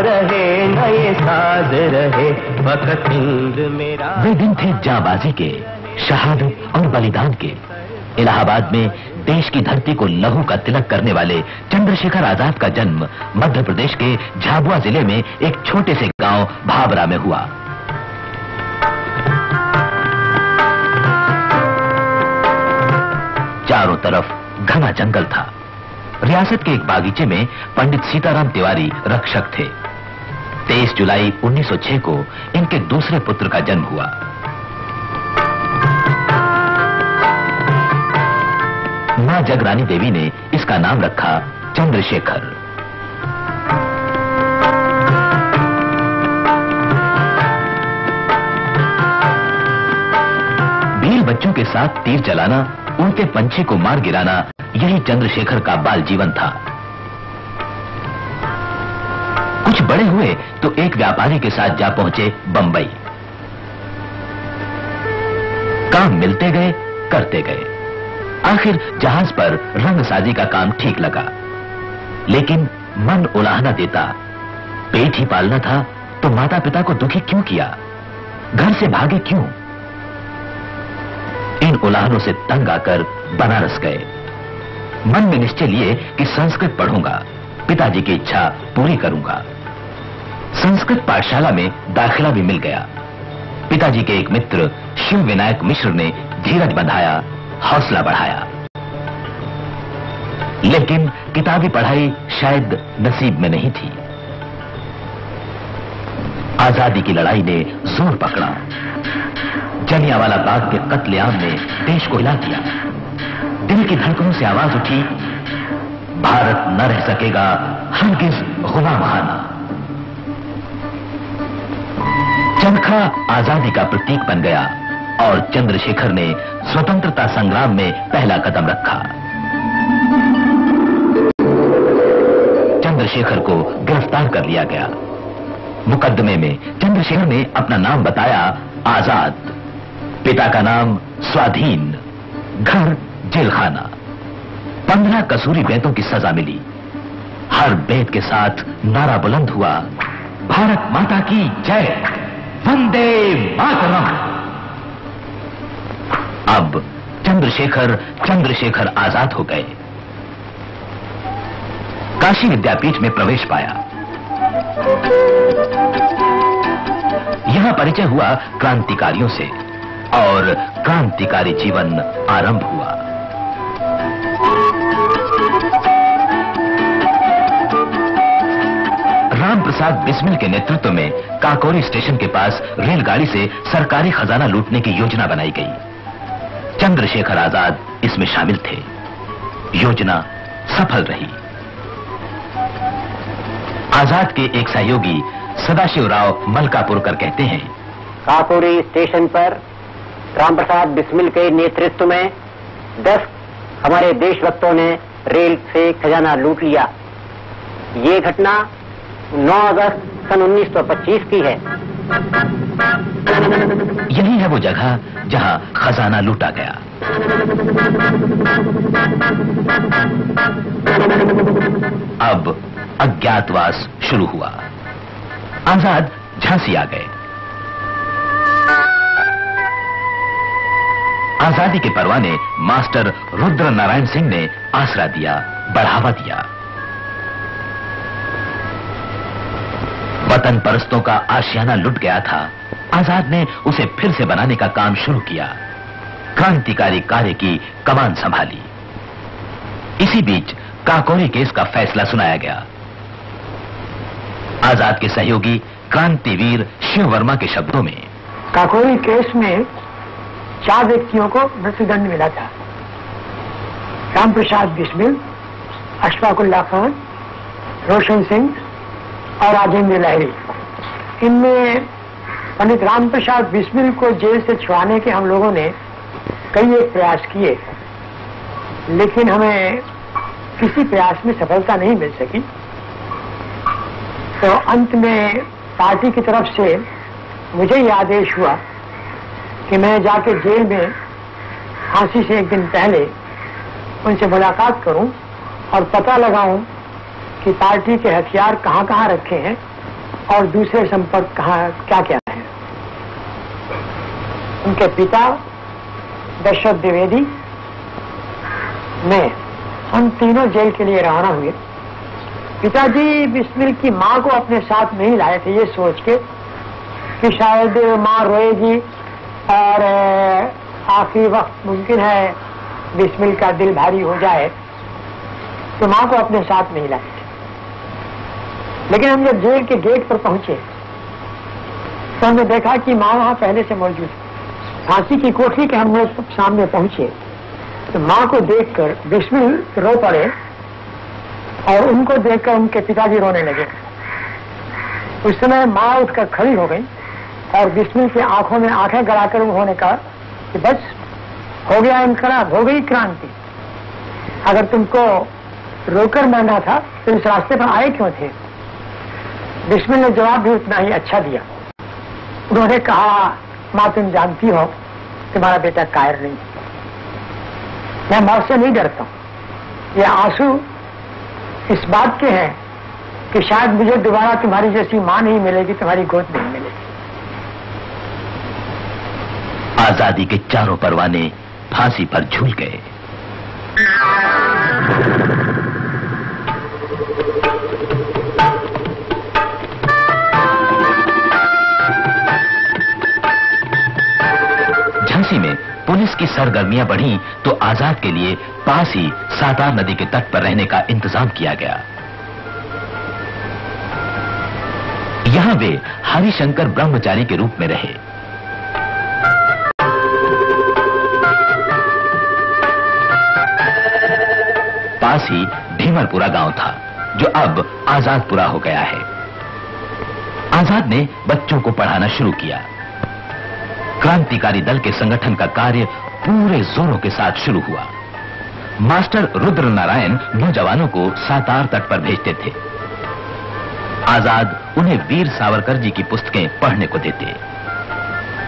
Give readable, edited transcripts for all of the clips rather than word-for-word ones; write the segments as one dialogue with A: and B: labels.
A: रहे नए साज रहे वक्त हिंद मेरा।
B: वे दिन थे जांबाजी के, शहादत और बलिदान के। इलाहाबाद में देश की धरती को लहू का तिलक करने वाले चंद्रशेखर आजाद का जन्म मध्य प्रदेश के झाबुआ जिले में एक छोटे से गांव भाबरा में हुआ। चारों तरफ घना जंगल था। रियासत के एक बागीचे में पंडित सीताराम तिवारी रक्षक थे। 23 जुलाई 1906 को इनके दूसरे पुत्र का जन्म हुआ। मां जगरानी देवी ने इसका नाम रखा चंद्रशेखर। बीर बच्चों के साथ तीर चलाना, उड़ते पंछी को मार गिराना, यही चंद्रशेखर का बाल जीवन था। कुछ बड़े हुए तो एक व्यापारी के साथ जा पहुंचे बंबई। काम मिलते गए, करते गए। आखिर जहाज पर रंगसाजी का काम ठीक लगा, लेकिन मन उलाहना देता। पेट ही पालना था तो माता पिता को दुखी क्यों किया? घर से भागे क्यों? इन उलाहनों से तंग आकर बनारस गए। मन में निश्चय लिए कि संस्कृत पढ़ूंगा, पिताजी की इच्छा पूरी करूंगा। संस्कृत पाठशाला में दाखिला भी मिल गया। पिताजी के एक मित्र शिव विनायक मिश्र ने धीरज बंधाया, हौसला बढ़ाया। लेकिन किताबी पढ़ाई शायद नसीब में नहीं थी। आजादी की लड़ाई ने जोर पकड़ा। जलियांवाला बाग के कत्लेआम ने देश को हिला दिया। दिल की धड़कनों से आवाज उठी, भारत न रह सकेगा हरगिज गुलाम खाना। चरखा आजादी का प्रतीक बन गया और चंद्रशेखर ने स्वतंत्रता संग्राम में पहला कदम रखा। चंद्रशेखर को गिरफ्तार कर लिया गया। मुकदमे में चंद्रशेखर ने अपना नाम बताया आजाद, पिता का नाम स्वाधीन, घर जेलखाना। 15 कसूरी बेतों की सजा मिली। हर बेत के साथ नारा बुलंद हुआ, भारत माता की जय, वंदे मातरम। अब चंद्रशेखर आजाद हो गए। काशी विद्यापीठ में प्रवेश पाया। यहां परिचय हुआ क्रांतिकारियों से और क्रांतिकारी जीवन आरंभ हुआ। राम प्रसाद बिस्मिल के नेतृत्व में काकोरी स्टेशन के पास रेलगाड़ी से सरकारी खजाना लूटने की योजना बनाई गई। चंद्रशेखर आजाद इसमें शामिल थे। योजना सफल रही। आजाद के एक सहयोगी सदाशिवराव मलकापुरकर कहते हैं,
C: काकोरी स्टेशन पर रामप्रसाद बिस्मिल के नेतृत्व में 10 हमारे देशभक्तों ने रेल से खजाना लूट लिया। ये घटना 9 अगस्त सन 1925 की है।
B: यही है वो जगह जहां खजाना लूटा गया। अब अज्ञातवास शुरू हुआ। आजाद झांसी आ गए। आजादी के परवाने मास्टर रुद्र नारायण सिंह ने आसरा दिया, बढ़ावा दिया। वतन परस्तों का आशियाना लुट गया था। आजाद ने उसे फिर से बनाने का काम शुरू किया। क्रांतिकारी कार्य की कमान संभाली। इसी बीच काकोरी केस का फैसला सुनाया गया। आजाद के सहयोगी क्रांतिवीर शिव वर्मा के शब्दों में,
D: काकोरी केस में 4 व्यक्तियों को मृत्युदंड मिला था। रामप्रसाद बिस्मिल, अशफाकुल्ला खान, रोशन सिंह और राजेंद्र लाहिड़ी। इनमें पंडित रामप्रसाद बिस्मिल को जेल से छुड़ाने के हम लोगों ने कई एक प्रयास किए, लेकिन हमें किसी प्रयास में सफलता नहीं मिल सकी। तो अंत में पार्टी की तरफ से मुझे ये आदेश हुआ कि मैं जाके जेल में फांसी से एक दिन पहले उनसे मुलाकात करूं और पता लगाऊं कि पार्टी के हथियार कहां-कहां रखे हैं और दूसरे संपर्क कहाँ क्या क्या है। उनके पिता दशरथ द्विवेदी में हम तीनों जेल के लिए रवाना हुए। पिताजी बिस्मिल की मां को अपने साथ नहीं लाए थे, ये सोच के कि शायद मां रोएगी और आखिरी वक्त मुमकिन है बिस्मिल का दिल भारी हो जाए, तो मां को अपने साथ नहीं लाए थे। लेकिन हम जब जेल के गेट पर पहुंचे तो हमने देखा कि मां वहां पहले से मौजूद है। फांसी की कोठरी के हम लोग सामने पहुंचे तो मां को देखकर बिस्मिल रो पड़े और उनको देखकर उनके पिताजी रोने लगे। उस समय मां उठकर खड़ी हो गई और बिस्मिल की आंखों में आंखें गड़ाकर उन्होंने कहा कि बस हो गया इनकलाब, हो गई क्रांति। अगर तुमको रोकर मरना था तो इस रास्ते पर आए क्यों थे? बिस्मिल ने जवाब भी उतना ही अच्छा दिया। उन्होंने कहा, मां तुम जानती हो तुम्हारा बेटा कायर नहीं, मैं मौत से नहीं डरता हूं। ये आंसू इस बात के हैं कि शायद मुझे दोबारा तुम्हारी जैसी मां नहीं मिलेगी, तुम्हारी गोद नहीं मिलेगी।
B: आजादी के चारों परवाने फांसी पर झूल गए। झांसी में पुलिस की सरगर्मियां बढ़ी तो आजाद के लिए पास ही सातार नदी के तट पर रहने का इंतजाम किया गया। यहां वे हरिशंकर ब्रह्मचारी के रूप में रहे। पास ही भीमरपुरा गांव था जो अब आजादपुरा हो गया है। आजाद ने बच्चों को पढ़ाना शुरू किया। क्रांतिकारी दल के संगठन का कार्य पूरे जोरों के साथ शुरू हुआ। मास्टर रुद्र नारायण नौजवानों को सातार तट पर भेजते थे। आजाद उन्हें वीर सावरकर जी की पुस्तकें पढ़ने को देते।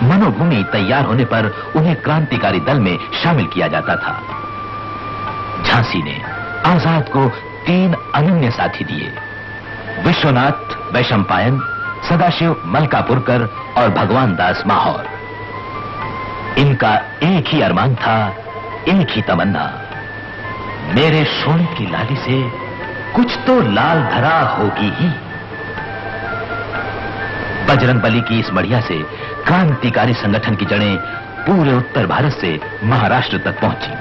B: मनोभूमि तैयार होने पर उन्हें क्रांतिकारी दल में शामिल किया जाता था। झांसी ने आजाद को 3 अनन्य साथी दिए, विश्वनाथ वैशंपायन, सदाशिव मलकापुरकर और भगवान दास माहौर। इनका एक ही अरमान था, एक ही तमन्ना, मेरे सोने की लाली से कुछ तो लाल धरा होगी ही। बजरंगबली की इस बढ़िया से क्रांतिकारी संगठन की जड़ें पूरे उत्तर भारत से महाराष्ट्र तक पहुंची।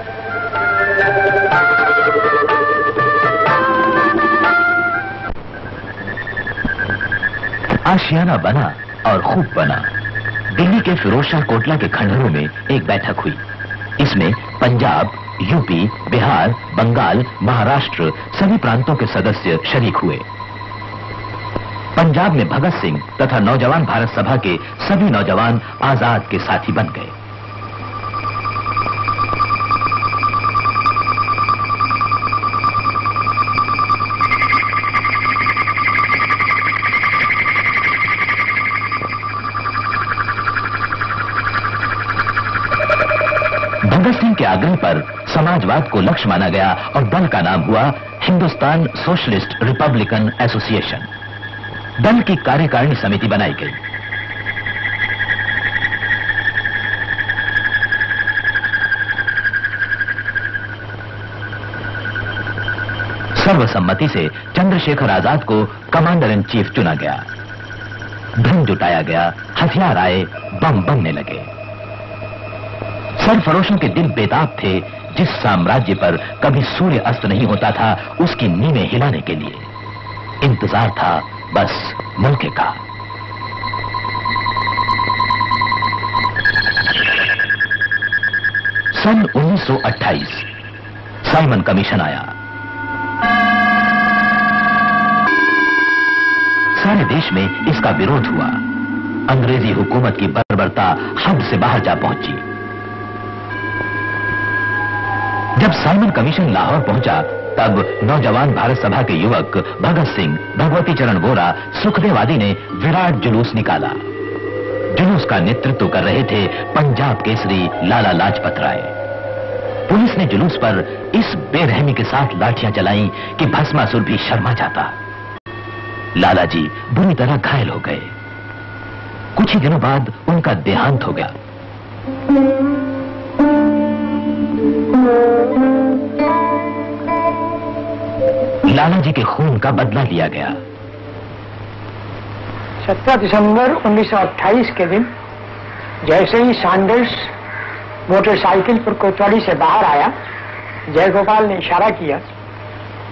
B: आशियाना बना और खूब बना। दिल्ली के फिरोजशाह कोटला के खंडहरों में एक बैठक हुई। इसमें पंजाब, यूपी, बिहार, बंगाल, महाराष्ट्र सभी प्रांतों के सदस्य शरीक हुए। पंजाब में भगत सिंह तथा नौजवान भारत सभा के सभी नौजवान आजाद के साथी बन गए। भगत सिंह के आग्रह पर समाजवाद को लक्ष्य माना गया और दल का नाम हुआ हिंदुस्तान सोशलिस्ट रिपब्लिकन एसोसिएशन। दल की कार्यकारिणी समिति बनाई गई। सर्वसम्मति से चंद्रशेखर आजाद को कमांडर इन चीफ चुना गया। धन जुटाया गया, हथियार आए, बम बनने लगे। सरफरोशों के दिल बेताब थे। जिस साम्राज्य पर कभी सूर्य अस्त नहीं होता था, उसकी नींवें हिलाने के लिए इंतजार था बस मौके का। सन 1928 साइमन कमीशन आया। सारे देश में इसका विरोध हुआ। अंग्रेजी हुकूमत की बर्बरता हद से बाहर जा पहुंची। जब साइमन कमीशन लाहौर पहुंचा तब नौजवान भारत सभा के युवक भगत सिंह, भगवती चरण वोरा, सुखदेव आदि ने विराट जुलूस निकाला। जुलूस का नेतृत्व कर रहे थे पंजाब केसरी लाला लाजपत राय। पुलिस ने जुलूस पर इस बेरहमी के साथ लाठियां चलाई कि भस्मासुर भी शर्मा जाता। लाला जी बुरी तरह घायल हो गए। कुछ ही दिनों बाद उनका देहांत हो गया। लाला जी के खून का बदला लिया गया।
D: 17 दिसंबर 1928 के दिन जैसे ही सैंडर्स मोटरसाइकिल पर कोतवाली से बाहर आया, जयगोपाल ने इशारा किया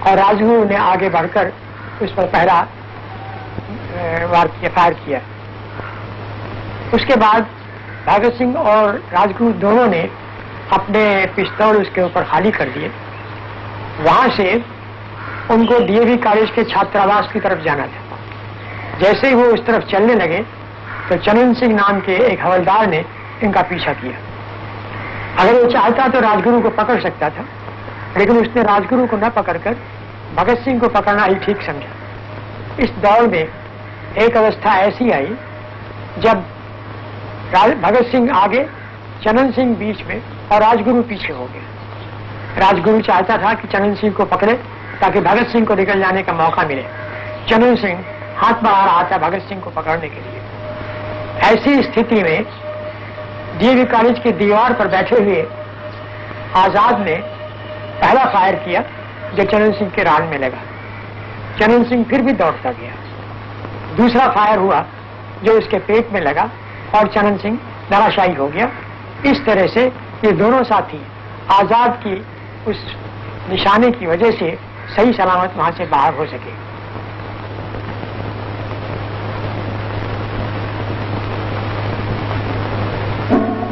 D: और राजगुरु ने आगे बढ़कर उस पर पहरा फायर किया। उसके बाद भगत सिंह और राजगुरु दोनों ने अपने पिस्तौल उसके ऊपर खाली कर दिए। वहां से उनको डीएवी कॉलेज के छात्रावास की तरफ जाना था। जैसे ही वो उस तरफ चलने लगे तो चनन सिंह नाम के एक हवलदार ने इनका पीछा किया। अगर वो चाहता तो राजगुरु को पकड़ सकता था, लेकिन उसने राजगुरु को न पकड़कर भगत सिंह को पकड़ना ही ठीक समझा। इस दौड़ में एक अवस्था ऐसी आई जब भगत सिंह आगे, चनन सिंह बीच में और राजगुरु पीछे हो गए। राजगुरु चाहता था कि चनन सिंह को पकड़े ताकि भगत सिंह को निकल जाने का मौका मिले। चनन सिंह हाथ बढ़ा रहा था भगत सिंह को पकड़ने के लिए। ऐसी स्थिति में डीएवी कॉलेज की दीवार पर बैठे हुए आजाद ने पहला फायर किया जो चनन सिंह के रान में लगा। चनन सिंह फिर भी दौड़ता गया। दूसरा फायर हुआ जो उसके पेट में लगा और चनन सिंह धराशायी हो गया। इस तरह से ये दोनों साथी आजाद की उस निशाने की वजह से सही सलामत वहां से बाहर हो सके।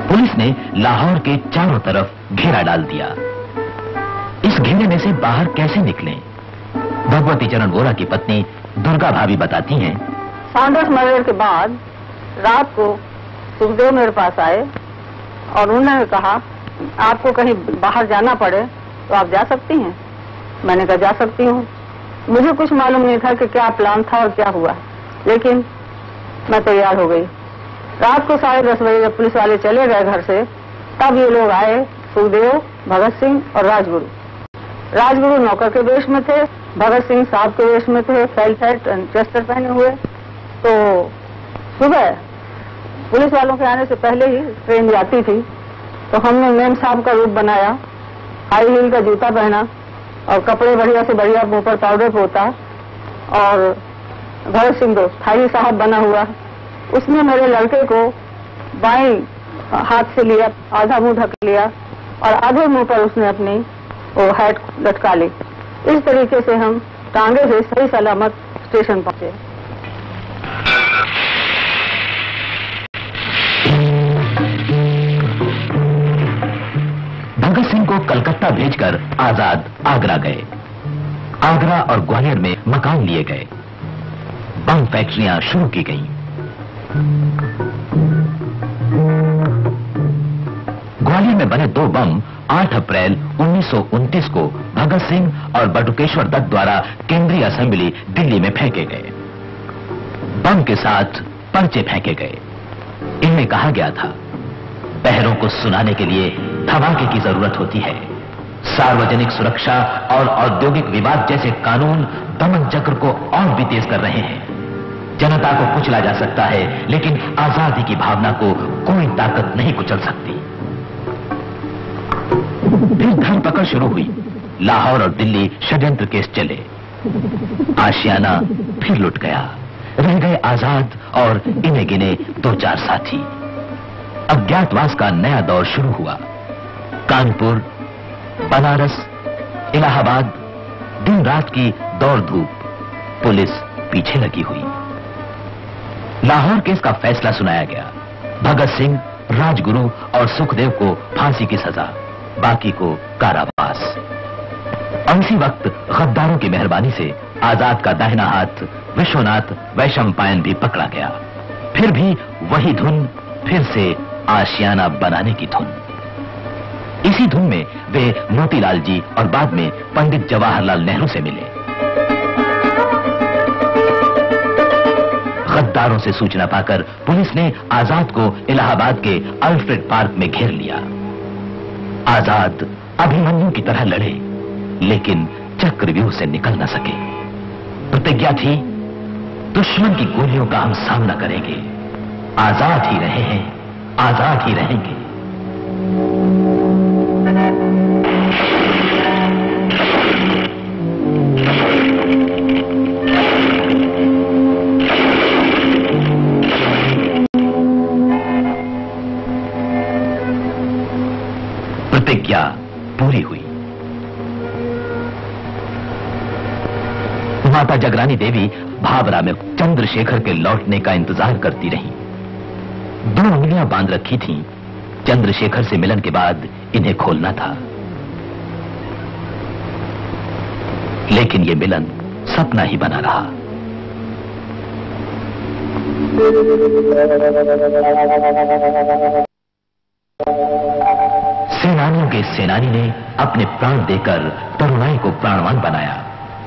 B: पुलिस ने लाहौर के चारों तरफ घेरा डाल दिया। इस घेरे में से बाहर कैसे निकलें? भगवती चरण वोरा की पत्नी दुर्गा भाभी बताती हैं।
E: सैंडर्स मर्डर के बाद रात को सुखदेव मेरे पास आए और उन्होंने कहा आपको कहीं बाहर जाना पड़े तो आप जा सकती हैं। मैंने कहा जा सकती हूँ। मुझे कुछ मालूम नहीं था कि क्या प्लान था और क्या हुआ, लेकिन मैं तैयार हो गई। रात को 10:30 बजे जब पुलिस वाले चले गए घर से, तब ये लोग आए, सुखदेव, भगत सिंह और राजगुरु। राजगुरु नौकर के वेश में थे, भगत सिंह साहब के वेश में थे, फेल्ट हैट एंड चेस्टर पहने हुए। तो सुबह पुलिस वालों के आने से पहले ही ट्रेन जाती थी, तो हमने मेम साहब का रूप बनाया, हाई हील का जूता पहना और कपड़े बढ़िया से बढ़िया, मुंह पर पाउडर पोता, और भगत सिंह तो थाई साहब बना हुआ। उसने मेरे लड़के को बाएं हाथ से लिया, आधा मुंह ढक लिया और आधे मुंह पर उसने अपनी वो हैट लटका ली। इस तरीके से हम टांगे से सही सलामत स्टेशन पहुंचे।
B: भगत सिंह को कलकत्ता भेजकर आजाद आगरा गए। आगरा और ग्वालियर में मकान लिए गए। बम फैक्ट्रियां शुरू की गईं। ग्वालियर में बने 2 बम 8 अप्रैल 1929 को भगत सिंह और बटुकेश्वर दत्त द्वारा केंद्रीय असेंबली दिल्ली में फेंके गए। बम के साथ पर्चे फेंके गए। इनमें कहा गया था, पहरों को सुनाने के लिए धमाके की जरूरत होती है। सार्वजनिक सुरक्षा और औद्योगिक विवाद जैसे कानून दमन चक्र को और भी तेज कर रहे हैं। जनता को कुचला जा सकता है, लेकिन आजादी की भावना को कोई ताकत नहीं कुचल सकती। फिर धरपकड़ शुरू हुई। लाहौर और दिल्ली षड्यंत्र केस चले। आशियाना फिर लुट गया। रह गए आजाद और इन्हें गिने 2-4 साथी। अज्ञातवास का नया दौर शुरू हुआ। कानपुर, बनारस, इलाहाबाद, दिन रात की दौड़ धूप, पुलिस पीछे लगी हुई। लाहौर केस का फैसला सुनाया गया। भगत सिंह, राजगुरु और सुखदेव को फांसी की सजा, बाकी को कारावास। और इसी वक्त गद्दारों की मेहरबानी से आजाद का दाहिना हाथ विश्वनाथ वैशंपायन भी पकड़ा गया। फिर भी वही धुन, फिर से आशियाना बनाने की धुन। इसी धुन में वे मोतीलाल जी और बाद में पंडित जवाहरलाल नेहरू से मिले। गद्दारों से सूचना पाकर पुलिस ने आजाद को इलाहाबाद के अल्फ्रेड पार्क में घेर लिया। आजाद अभिमन्यु की तरह लड़े, लेकिन चक्रव्यूह से निकल न सके। प्रतिज्ञा थी, दुश्मन की गोलियों का हम सामना करेंगे। आजाद ही रहे हैं, आजाद ही रहेंगे। प्रतिज्ञा पूरी हुई। माता जगरानी देवी भावरा में चंद्रशेखर के लौटने का इंतजार करती रहीं। 2 उंगलियां बांध रखी थीं। चंद्रशेखर से मिलन के बाद इन्हें खोलना था, लेकिन यह मिलन सपना ही बना रहा। सेनानियों के सेनानी ने अपने प्राण देकर तरुणाई को प्राणवान बनाया।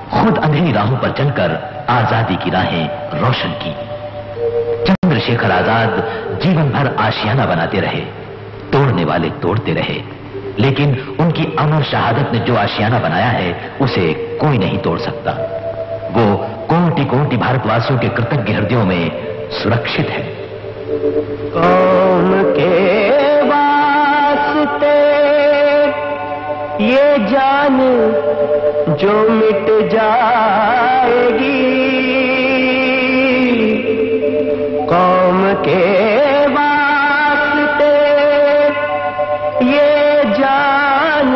B: खुद अंधेरी राहों पर चलकर आजादी की राहें रोशन की। चंद्रशेखर आजाद जीवन भर आशियाना बनाते रहे, तोड़ने वाले तोड़ते रहे, लेकिन उनकी अमर शहादत ने जो आशियाना बनाया है उसे कोई नहीं तोड़ सकता। वो कोटि कोटि भारतवासियों के कृतज्ञ हृदयों में सुरक्षित है।
A: कौम के वास्ते ये जान जो मिट जाएगी, कौम के वास्ते ये जान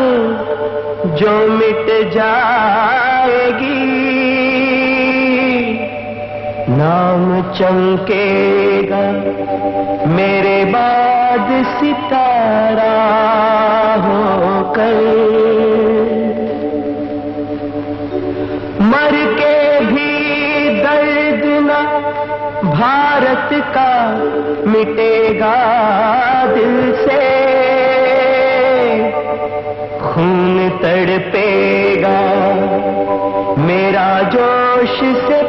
A: जो मिट जाएगी, नाम चमकेगा मेरे बाद सितारा होकर, मर के भी दर्द न भारत का मिटेगा दिल से, खून तड़पेगा मेरा जोश से